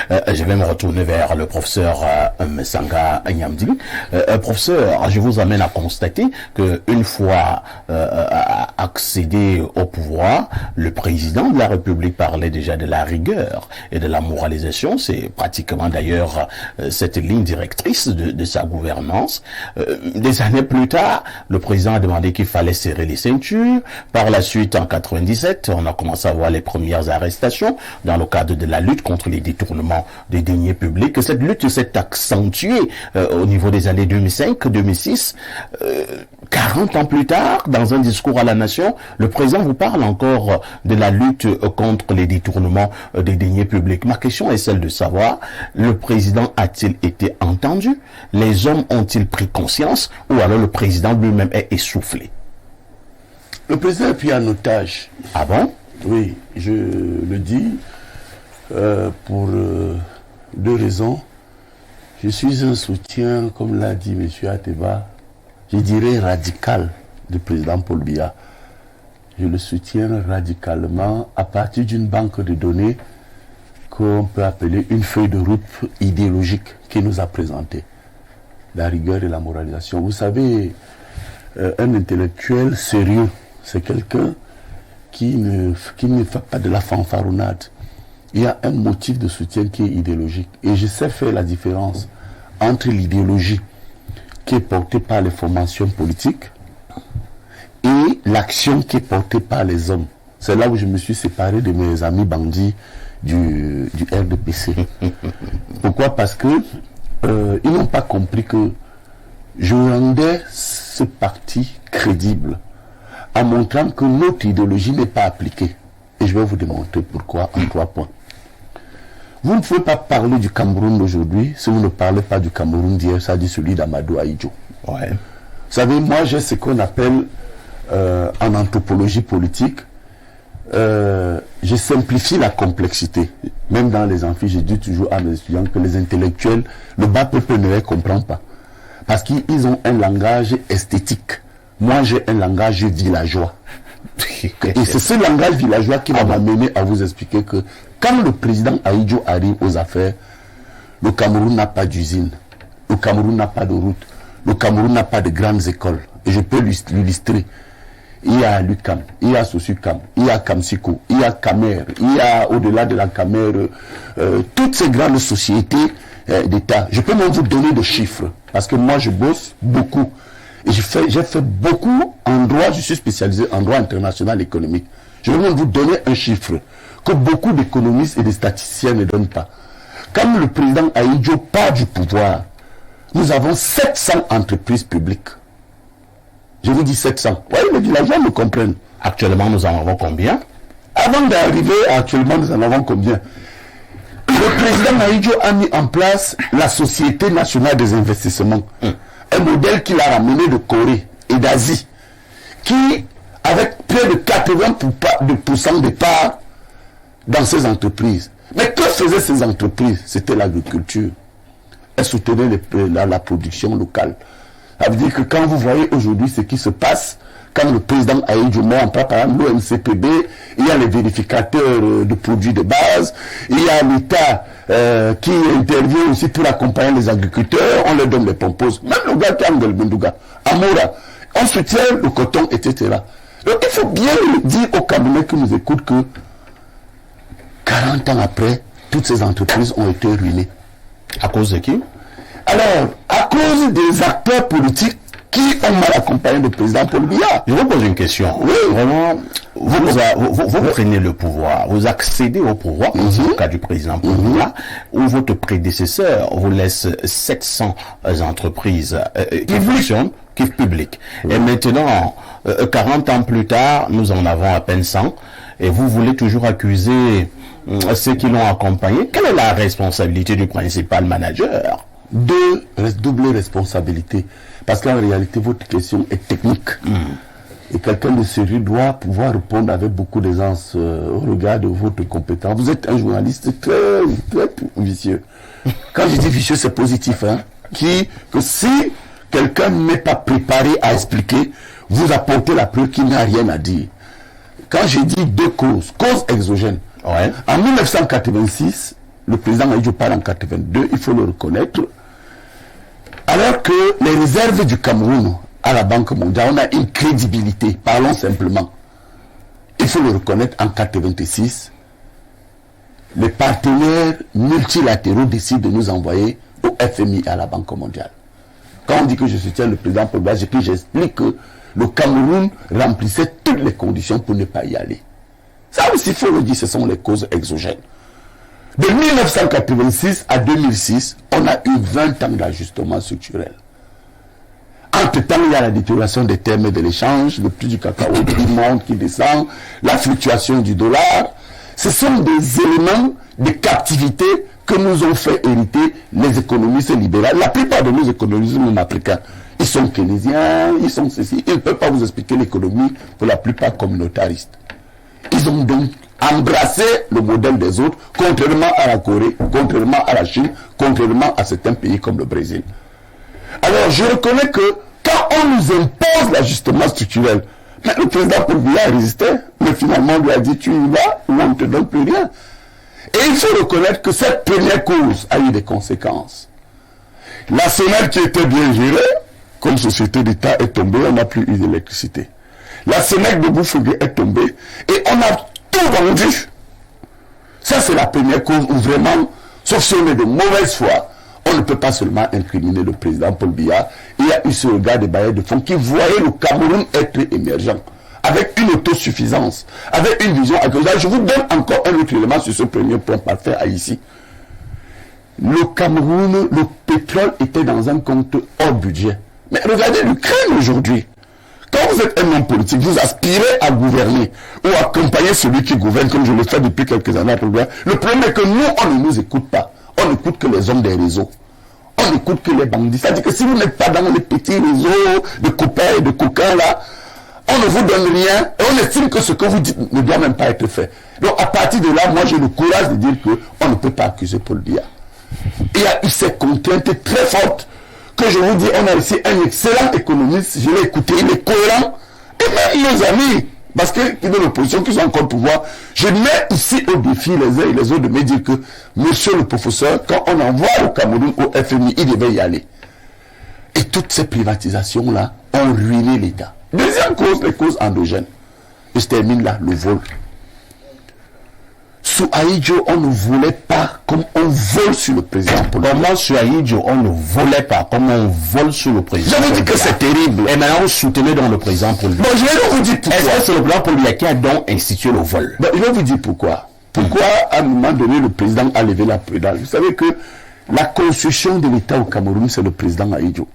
Je vais me retourner vers le professeur Msanga Nyamdi. Professeur, je vous amène à constater que une fois accédé au pouvoir, le président de la République parlait déjà de la rigueur et de la moralisation. C'est pratiquement d'ailleurs cette ligne directrice de sa gouvernance. Des années plus tard, le président a demandé qu'il fallait serrer les ceintures. Par la suite, en 97, on a commencé à voir les premières arrestations dans le cadre de la lutte contre les détournements des deniers publics. Cette lutte s'est accentuée au niveau des années 2005-2006. 40 ans plus tard, dans un discours à la nation, le président vous parle encore de la lutte contre les détournements des deniers publics. Ma question est celle de savoir, le président a-t-il été entendu? Les hommes ont-ils pris conscience? Ou alors le président lui-même est essoufflé? Le président est pris en otage. Ah bon? Oui, je le dis pour deux raisons. Je suis un soutien, comme l'a dit M. Ateba, je dirais radical, du président Paul Biya. Je le soutiens radicalement à partir d'une banque de données qu'on peut appeler une feuille de route idéologique qu'il nous a présentée. La rigueur et la moralisation. Vous savez, un intellectuel sérieux, c'est quelqu'un qui ne fait pas de la fanfaronnade. Il y a un motif de soutien qui est idéologique. Et je sais faire la différence entre l'idéologie qui est portée par les formations politiques et l'action qui est portée par les hommes. C'est là où je me suis séparé de mes amis bandits du RDPC. Pourquoi? Parce que ils n'ont pas compris que je rendais ce parti crédible en montrant que notre idéologie n'est pas appliquée. Et je vais vous démontrer pourquoi en 3 points. Vous ne pouvez pas parler du Cameroun d'aujourd'hui si vous ne parlez pas du Cameroun d'hier, ça dit celui d'Amadou Ahidjo. Ouais. Vous savez, moi j'ai ce qu'on appelle en anthropologie politique, je simplifie la complexité. Même dans les amphis, je dis toujours à mes étudiants que les intellectuels, le bas peuple ne les comprend pas. Parce qu'ils ont un langage esthétique. Moi j'ai un langage villageois. Et c'est ce langage villageois qui va m'amener à vous expliquer que quand le président Ahidjo arrive aux affaires, le Cameroun n'a pas d'usine, le Cameroun n'a pas de route, le Cameroun n'a pas de grandes écoles. Et je peux l'illustrer. Il y a l'UQAM, il y a Sosucam, il y a Kamsiko, il y a Camer, il y a au-delà de la Camer, toutes ces grandes sociétés d'État. Je peux même vous donner des chiffres, parce que moi je bosse beaucoup. Et j'ai fait beaucoup en droit, je suis spécialisé en droit international économique. Je vais même vous donner un chiffre que beaucoup d'économistes et de statisticiens ne donnent pas. Quand le président Ahidjo part du pouvoir, nous avons 700 entreprises publiques. Je vous dis 700. Oui, les villageois me comprennent. Actuellement, nous en avons combien? Avant d'arriver, actuellement, nous en avons combien? Le président Ahidjo a mis en place la Société nationale des investissements. Un modèle qu'il a ramené de Corée et d'Asie, qui, avec près de 80% de parts dans ces entreprises. Mais que faisaient ces entreprises? C'était l'agriculture. Elles soutenaient la production locale. Ça veut dire que quand vous voyez aujourd'hui ce qui se passe, quand le président Ahidjo met en place par exemple l'OMCPB, il y a les vérificateurs de produits de base, il y a l'État qui intervient aussi pour accompagner les agriculteurs, on leur donne les pomposes. Même le gars qui a Bendouga, Amoura, on soutient le coton, etc. Donc il faut bien dire aux Camerounais qui nous écoutent que 40 ans après, toutes ces entreprises ont été ruinées. À cause de qui? Alors, à cause des acteurs politiques qui ont mal accompagné le président Paul Biya. Je vous pose une question. Oui. Vraiment, vous prenez le pouvoir, vous accédez au pouvoir, c'est le cas du président Paul Biya, où votre prédécesseur vous laisse 700 entreprises qui fonctionnent, qui publiques. Et maintenant, 40 ans plus tard, nous en avons à peine 100, et vous voulez toujours accuser ceux qui l'ont accompagné. Quelle est la responsabilité du principal manager? Double responsabilité. Parce qu'en réalité, votre question est technique. Et quelqu'un de sérieux doit pouvoir répondre avec beaucoup d'aisance au regard de votre compétence. Vous êtes un journaliste très, très vicieux. Quand je dis vicieux, c'est positif. Hein? Que si quelqu'un n'est pas préparé à expliquer, vous apportez la preuve qu'il n'a rien à dire. Quand j'ai dit 2 causes exogènes. Ouais. En 1986, le président Aïdjo parle en 82, il faut le reconnaître. Alors que les réserves du Cameroun à la Banque mondiale, on a une crédibilité, parlons simplement. Il faut le reconnaître, en 86, les partenaires multilatéraux décident de nous envoyer au FMI, à la Banque mondiale. Quand on dit que je soutiens le président Paul Biya, j'explique que le Cameroun remplissait toutes les conditions pour ne pas y aller. Ça aussi, il faut le dire, ce sont les causes exogènes. De 1986 à 2006, on a eu 20 ans d'ajustement structurel. Entre-temps, il y a la détérioration des termes et de l'échange, le prix du cacao qui monte, qui descend, la fluctuation du dollar. Ce sont des éléments de captivité que nous ont fait hériter les économistes libéraux. La plupart de nos économistes, même africains, ils sont keynésiens, ils sont ceci. Ils ne peuvent pas vous expliquer l'économie, pour la plupart communautaristes. Ils ont donc embrassé le modèle des autres, contrairement à la Corée, contrairement à la Chine, contrairement à certains pays comme le Brésil. Alors, je reconnais que quand on nous impose l'ajustement structurel, mais le président Paul Biya résistait, mais finalement on lui a dit tu y vas ou on ne te donne plus rien. Et il faut reconnaître que cette première cause a eu des conséquences. La SONER qui était bien gérée, comme société d'État, est tombée, on n'a plus eu d'électricité. La SONER de Boufougé est tombée et on a tout vendu. Ça c'est la première cause où vraiment, sauf si on est de mauvaise foi, on ne peut pas seulement incriminer le président Paul Biya. Il y a eu ce regard des bailleurs de fonds qui voyaient le Cameroun être émergent, avec une autosuffisance, avec une vision agricole. Je vous donne encore un autre élément sur ce premier point parfait à ici. Le Cameroun, le pétrole était dans un compte hors budget. Mais regardez l'Ukraine aujourd'hui. Quand vous êtes un homme politique, vous aspirez à gouverner ou à accompagner celui qui gouverne, comme je le fais depuis quelques années. Le problème est que nous, on ne nous écoute pas. On n'écoute que les hommes des réseaux. On n'écoute que les bandits. C'est-à-dire que si vous n'êtes pas dans les petits réseaux de copains et de coquins là, on ne vous donne rien et on estime que ce que vous dites ne doit même pas être fait. Donc à partir de là, moi j'ai le courage de dire qu'on ne peut pas accuser Paul Biya. Il y a eu ces contraintes très fortes que je vous dis, on a ici un excellent économiste, je l'ai écouté, il est cohérent. Et même nos amis, parce qu'ils sont dans l'opposition, qui sont encore au pouvoir, je mets ici au défi les uns et les autres de me dire que, monsieur le professeur, quand on envoie au Cameroun, au FMI, il devait y aller. Et toutes ces privatisations-là ont ruiné l'État. Deuxième cause, les causes endogènes. Et je termine là, le vol. Sous Aïdjo, on ne volait pas comme on vole sur le président. Comment sur Aïdjo, on ne volait pas comme on vole sur le président? Je vous dis que c'est terrible. Et maintenant, vous soutenez donc le président Paul Biya. Bon, je vais vous dire pourquoi. Est-ce que c'est le président Paul Biya qui a donc institué le vol? Ben, je vais vous dire pourquoi. Pourquoi, à un moment donné, le président a levé la pédale? Vous savez que la constitution de l'État au Cameroun, c'est le président Aïdjo.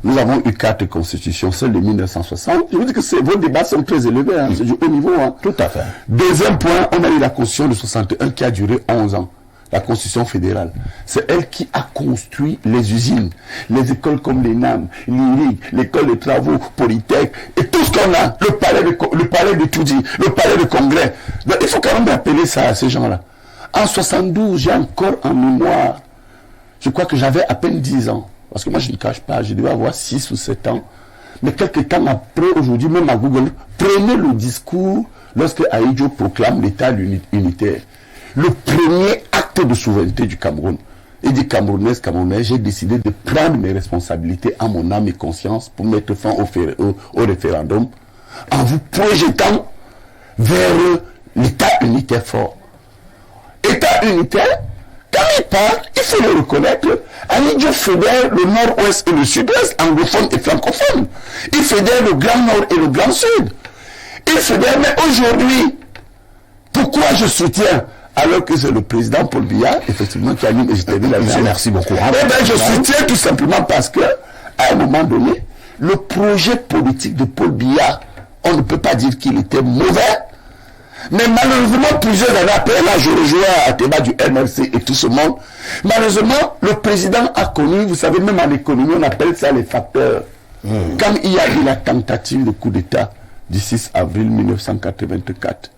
Nous avons eu 4 constitutions, celle de 1960. Je vous dis que vos débats sont très élevés, hein, c'est du haut niveau. Hein. Tout à fait. Deuxième point, on a eu la constitution de 61 qui a duré 11 ans. La constitution fédérale. C'est elle qui a construit les usines, les écoles comme l'ENAM, l'IRIG, l'école de travaux, Polytech, et tout ce qu'on a, le palais de Toudi, le palais de congrès. Donc, il faut quand même rappeler ça à ces gens-là. En 72, j'ai encore en mémoire, je crois que j'avais à peine 10 ans. Parce que moi, je ne cache pas, je devais avoir 6 ou 7 ans. Mais quelques temps après, aujourd'hui, même à Google, prenez le discours lorsque Aïdjo proclame l'État unitaire. Le premier acte de souveraineté du Cameroun. Il dit Camerounais, j'ai décidé de prendre mes responsabilités en mon âme et conscience pour mettre fin au référendum en vous projetant vers l'État unitaire fort. État unitaire, quand il parle, il faut le reconnaître, Aïdjo fédère le nord-ouest et le sud-ouest, anglophone et francophone. Il fédère le grand nord et le grand sud. Il fédère, mais aujourd'hui, pourquoi je soutiens, alors que c'est le président Paul Biya, effectivement, qui anime, et je t'ai dit la vie. Merci beaucoup. Eh bien, je soutiens tout simplement parce que, à un moment donné, le projet politique de Paul Biya, on ne peut pas dire qu'il était mauvais. Mais malheureusement, plusieurs années après, là, je rejoins à débat du MRC et tout ce monde. Malheureusement, le président a connu, vous savez, même en économie, on appelle ça les facteurs. Quand il y a eu la tentative de coup d'État du 6 avril 1984,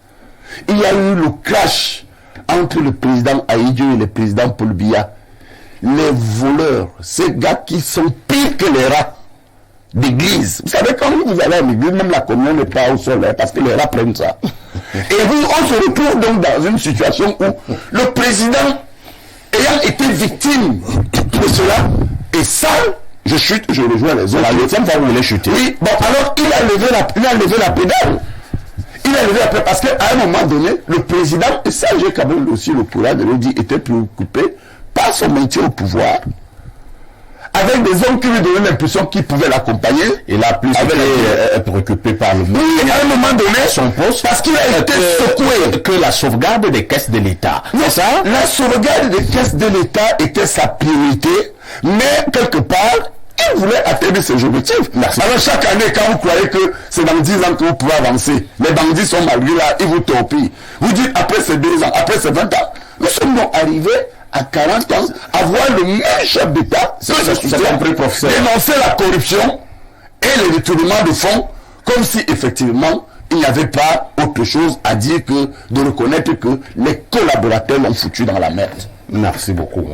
il y a eu le clash entre le président Aïdjo et le président Paul Biya. Les voleurs, ces gars qui sont pires que les rats d'église. Vous savez, quand vous allez à l'église, même la communion n'est pas au sol, hein, parce que les rats prennent ça. Et on se retrouve donc dans une situation où le président ayant été victime de cela, et ça, je chute, je rejoins les autres. La deuxième fois, vous voulez chuter. Oui, bon, alors il a levé la pédale. Il a levé la pédale parce qu'à un moment donné, le président, et ça j'ai quand même aussi le courage de le dire, était préoccupé par son maintien au pouvoir, avec des hommes qui lui donnaient l'impression qu'ils pouvaient l'accompagner. Il a plus été préoccupé par le monde. Oui, à un moment donné, son poste, parce qu'il a été secoué. Que la sauvegarde des caisses de l'État. C'est ça? La sauvegarde des caisses de l'État était sa priorité, mais quelque part, il voulait atteindre ses objectifs. Merci. Alors chaque année, quand vous croyez que c'est dans 10 ans que vous pouvez avancer, les bandits sont malgré là, ils vous torpillent. Vous dites après ces 2 ans, après ces 20 ans, nous sommes arrivés à 40 ans à voir le même chef d'État dénoncer la corruption et le détournement de fonds, comme si effectivement il n'y avait pas autre chose à dire que de reconnaître que les collaborateurs l'ont foutu dans la merde. Merci beaucoup.